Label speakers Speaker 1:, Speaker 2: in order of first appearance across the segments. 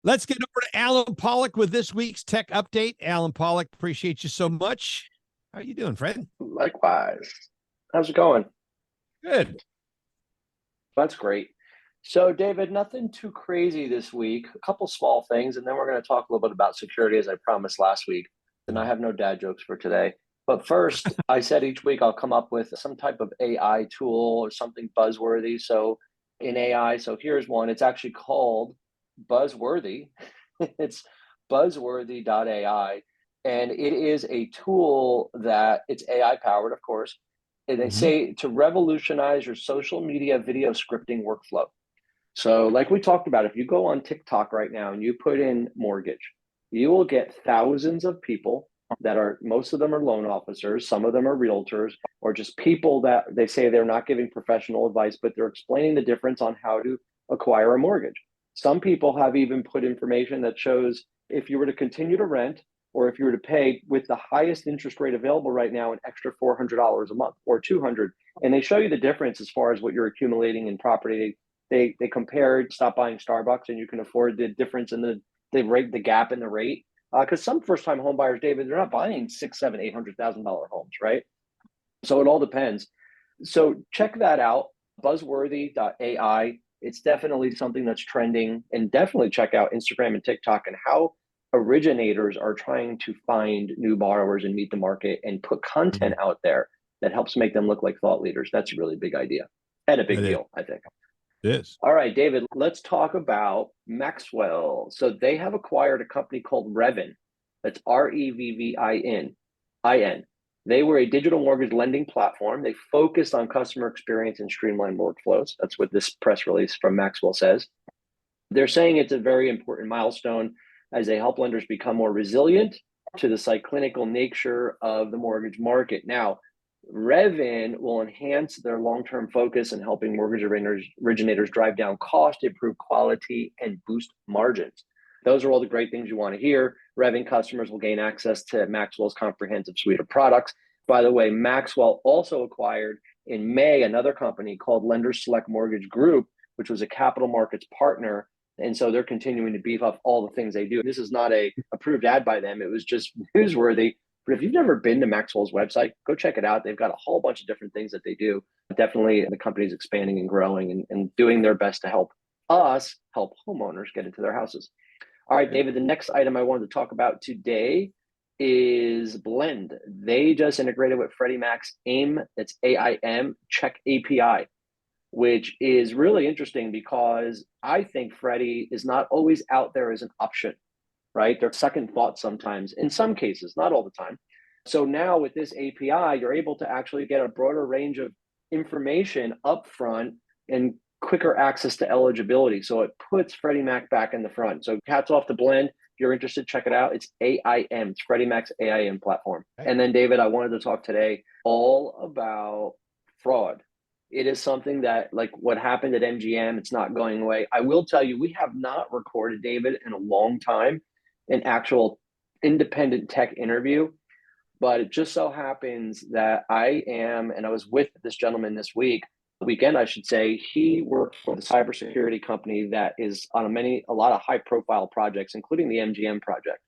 Speaker 1: Let's get over to Alan Pollock with this week's tech update. Alan Pollock, appreciate you so much. How are you doing, Fred?
Speaker 2: Likewise. How's it going?
Speaker 1: Good.
Speaker 2: That's great. So, David, nothing too crazy this week. A couple small things, and then we're going to talk a little bit about security as I promised last week. And I have no dad jokes for today. But first, I said each week I'll come up with some type of AI tool or something buzzworthy. So, in AI, so here's one. It's actually called Buzzworthy. It's buzzworthy.ai. And it is a tool that it's AI powered, of course. And they
Speaker 1: Mhm.
Speaker 2: say to revolutionize your social media video scripting workflow. So, like we talked about, if you go on TikTok right now and you put in mortgage, you will get thousands of people that are, most of them are loan officers, some of them are realtors, or just people that they say they're not giving professional advice, but they're explaining the difference on how to acquire a mortgage. Some people have even put information that shows if you were to continue to rent or if you were to pay with the highest interest rate available right now, an extra $400 a month or 200, and they show you the difference as far as what you're accumulating in property. They compared stop buying Starbucks and you can afford the difference in the rate, the gap in the rate. Because some first time home buyers, David, they're not buying six, seven, $800,000 homes, right? So it all depends. So check that out, buzzworthy.ai. It's definitely something that's trending, and definitely check out Instagram and TikTok and how originators are trying to find new borrowers and meet the market and put content out there that helps make them look like thought leaders. That's a really big idea and a big
Speaker 1: It is.
Speaker 2: deal, I think.
Speaker 1: It is.
Speaker 2: All right, David, let's talk about Maxwell. So they have acquired a company called Revin. That's Revvin. They were a digital mortgage lending platform. They focused on customer experience and streamlined workflows. That's what this press release from Maxwell says. They're saying it's a very important milestone as they help lenders become more resilient to the cyclical nature of the mortgage market. Now, Revin will enhance their long-term focus in helping mortgage originators drive down cost, improve quality, and boost margins. Those are all the great things you want to hear. Revin customers will gain access to Maxwell's comprehensive suite of products. By the way, Maxwell also acquired in May another company called Lenders Select Mortgage Group, which was a capital markets partner. And so they're continuing to beef up all the things they do. This is not a approved ad by them. It was just newsworthy. But if you've never been to Maxwell's website, go check it out. They've got a whole bunch of different things that they do. Definitely the company's expanding and growing and doing their best to help us help homeowners get into their houses. All right, David, the next item I wanted to talk about today is Blend. They just integrated with Freddie Mac's AIM, that's AIM, check API, which is really interesting because I think Freddie is not always out there as an option, right? They're second thoughts sometimes, in some cases, not all the time. So now with this API, you're able to actually get a broader range of information upfront and quicker access to eligibility. So it puts Freddie Mac back in the front. So hats off to Blend. If you're interested, check it out. It's AIM. It's Freddie Mac's AIM platform.
Speaker 1: Okay.
Speaker 2: And then, David, I wanted to talk today all about fraud. It is something that, like what happened at MGM, it's not going away. I will tell you, we have not recorded, David, in a long time, an actual independent tech interview. But it just so happens that and I was with this gentleman this weekend, I should say. He worked for the cybersecurity company that is on a lot of high profile projects, including the MGM project.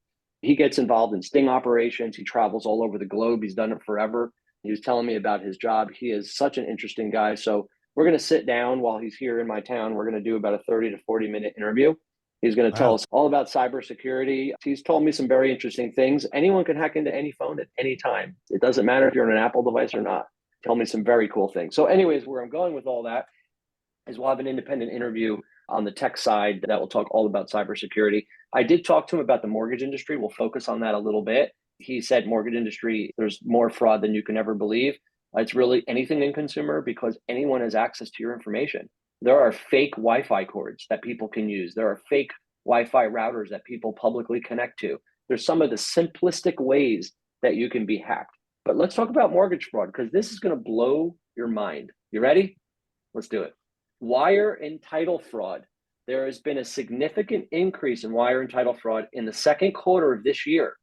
Speaker 2: He gets involved in sting operations. He travels all over the globe. He's done it forever. He was telling me about his job. He is such an interesting guy. So we're going to sit down while he's here in my town. We're going to do about a 30 to 40-minute interview. He's going to tell
Speaker 1: Wow.
Speaker 2: us all about cybersecurity. He's told me some very interesting things. Anyone can hack into any phone at any time. It doesn't matter if you're on an Apple device or not. Tell me some very cool things. So anyways, where I'm going with all that is we'll have an independent interview on the tech side that will talk all about cybersecurity. I did talk to him about the mortgage industry. We'll focus on that a little bit. He said mortgage industry, there's more fraud than you can ever believe. It's really anything in consumer because anyone has access to your information. There are fake Wi-Fi cords that people can use. There are fake Wi-Fi routers that people publicly connect to. There's some of the simplistic ways that you can be hacked. But let's talk about mortgage fraud because this is going to blow your mind. You ready? Let's do it. Wire and title fraud. There has been a significant increase in wire and title fraud in the second quarter of this year.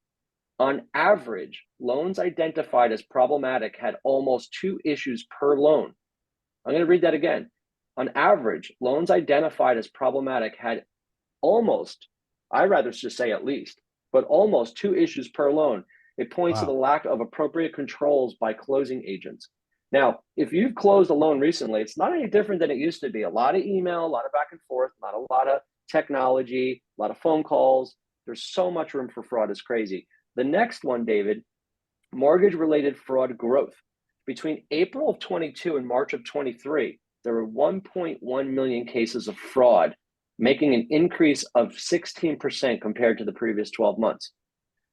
Speaker 2: On average, loans identified as problematic had almost 2 issues per loan. I'm going to read that again. On average, loans identified as problematic had almost I'd rather just say at least, but almost 2 issues per loan. It points to the lack of appropriate controls by closing agents. Now, if you've closed a loan recently, it's not any different than it used to be. A lot of email, a lot of back and forth, not a lot of technology, a lot of phone calls. There's so much room for fraud. It's crazy. The next one, David, mortgage-related fraud growth. Between April of 22 and March of 23, there were 1.1 million cases of fraud, making an increase of 16% compared to the previous 12 months.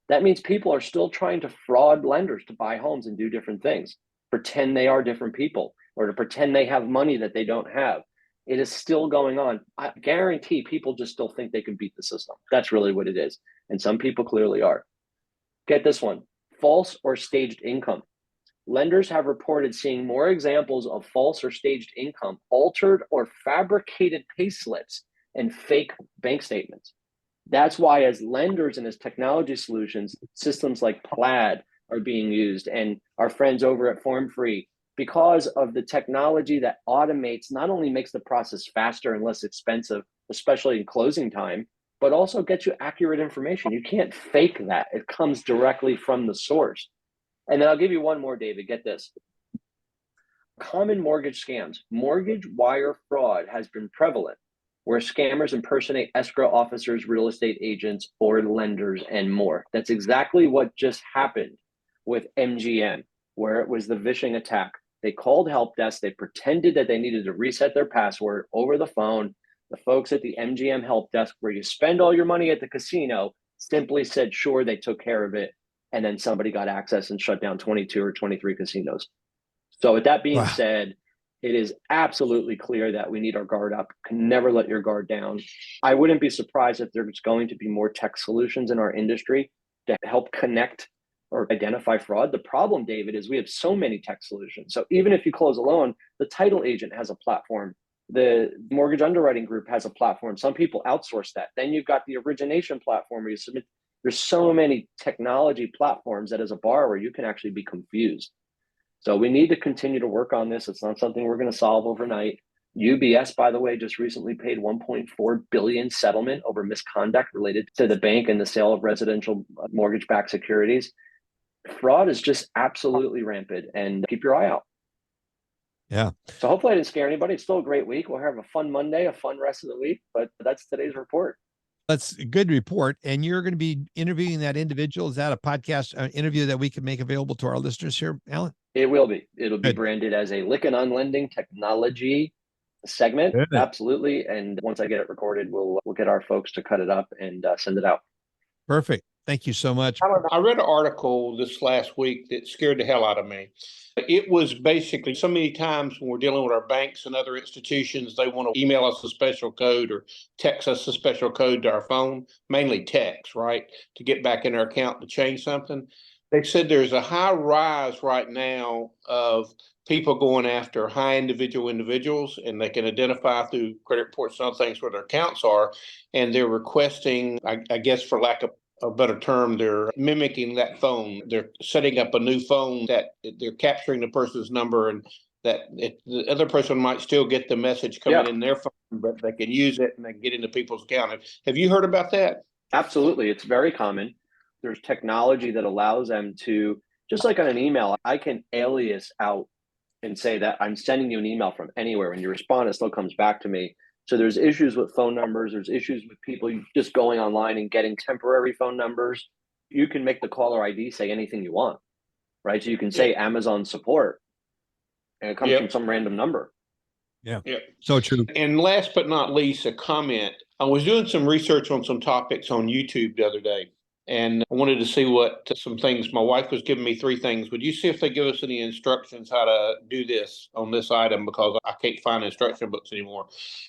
Speaker 2: That means people are still trying to fraud lenders to buy homes and do different things, pretend they are different people, or to pretend they have money that they don't have. It is still going on. I guarantee people just still think they can beat the system. That's really what it is. And some people clearly are. Get this one, false or staged income. Lenders have reported seeing more examples of false or staged income, altered or fabricated pay slips, and fake bank statements. That's why as lenders and as technology solutions, systems like Plaid are being used, and our friends over at FormFree, because of the technology that automates, not only makes the process faster and less expensive, especially in closing time, but also gets you accurate information. You can't fake that. It comes directly from the source. And then I'll give you one more, David. Get this. Common mortgage scams. Mortgage wire fraud has been prevalent, where scammers impersonate escrow officers, real estate agents, or lenders, and more. That's exactly what just happened with MGM, where it was the vishing attack. They called help desk. They pretended that they needed to reset their password over the phone. The folks at the MGM help desk, where you spend all your money at the casino, simply said, sure, they took care of it. And then somebody got access and shut down 22 or 23 casinos. So with that being said, it is absolutely clear that we need our guard up. Can never let your guard down. I wouldn't be surprised if there's going to be more tech solutions in our industry to help connect or identify fraud. The problem, David, is we have so many tech solutions. So even if you close a loan, the title agent has a platform. The mortgage underwriting group has a platform. Some people outsource that. Then you've got the origination platform where you submit. There's so many technology platforms that as a borrower, you can actually be confused. So we need to continue to work on this. It's not something we're going to solve overnight. UBS, by the way, just recently paid 1.4 billion settlement over misconduct related to the bank and the sale of residential mortgage-backed securities. Fraud is just absolutely rampant, and keep your eye out.
Speaker 1: Yeah.
Speaker 2: So hopefully I didn't scare anybody. It's still a great week. We'll have a fun Monday, a fun rest of the week, but that's today's report.
Speaker 1: That's a good report. And you're going to be interviewing that individual. Is that a podcast interview that we can make available to our listeners here, Alan?
Speaker 2: It will be. It'll be branded as a Lykken on Lending technology segment.
Speaker 1: Good.
Speaker 2: Absolutely. And once I get it recorded, we'll get our folks to cut it up and send it out.
Speaker 1: Perfect. Thank you so much.
Speaker 3: I read an article this last week that scared the hell out of me. It was basically so many times when we're dealing with our banks and other institutions, they want to email us a special code or text us a special code to our phone, mainly text, right, to get back in our account to change something. They said there's a high rise right now of people going after high individuals, and they can identify through credit reports and other things where their accounts are, and they're requesting, I guess for lack of a better term, they're mimicking that phone. They're setting up a new phone that they're capturing the person's number, and that the other person might still get the message coming in their phone, but they can use it and they can get into people's account. Have you heard about that?
Speaker 2: Absolutely. It's very common. There's technology that allows them to, just like on an email, I can alias out and say that I'm sending you an email from anywhere. When you respond, it still comes back to me. So there's issues with phone numbers. There's issues with people just going online and getting temporary phone numbers. You can make the caller ID say anything you want, right? So you can say Amazon support, and it comes from some random number.
Speaker 1: Yeah. So true.
Speaker 3: And last but not least, a comment. I was doing some research on some topics on YouTube the other day, and I wanted to see what some things. My wife was giving me 3 things. Would you see if they give us any instructions how to do this on this item, because I can't find instruction books anymore.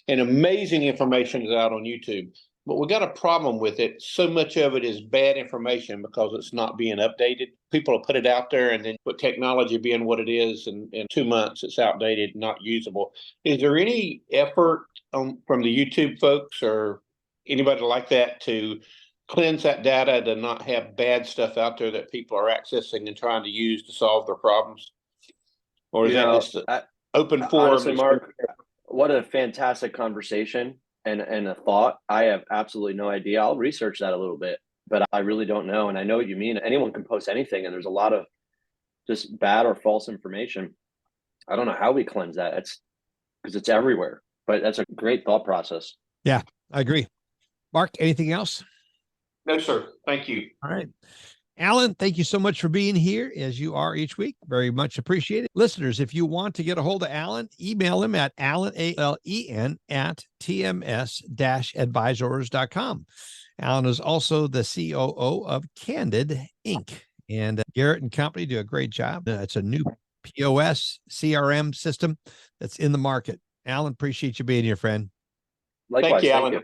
Speaker 3: And amazing information is out on YouTube. But we got a problem with it. So much of it is bad information because it's not being updated. People will put it out there, and then with technology being what it is, and in 2 months it's outdated, not usable. Is there any effort from the YouTube folks or anybody like that to cleanse that data, to not have bad stuff out there that people are accessing and trying to use to solve their problems? Or is that just open forum?
Speaker 2: Honestly, Mark, what a fantastic conversation. and a thought. I have absolutely no idea. I'll research that a little bit, but I really don't know. And I know what you mean. Anyone can post anything, and there's a lot of just bad or false information. I don't know how we cleanse that. It's because it's everywhere, but that's a great thought process.
Speaker 1: Yeah, I agree. Mark, anything else?
Speaker 3: No, sir. Thank you.
Speaker 1: All right. Alan, thank you so much for being here, as you are each week. Very much appreciated. Listeners, if you want to get a hold of Alan, email him at Alan, ALEN, at tms-advisors.com. Alan is also the COO of Candid Inc. And Garrett and company do a great job. It's a new POS CRM system that's in the market. Alan, appreciate you being here, friend.
Speaker 2: Likewise,
Speaker 3: Thank you,
Speaker 2: thank
Speaker 3: Alan.
Speaker 2: you.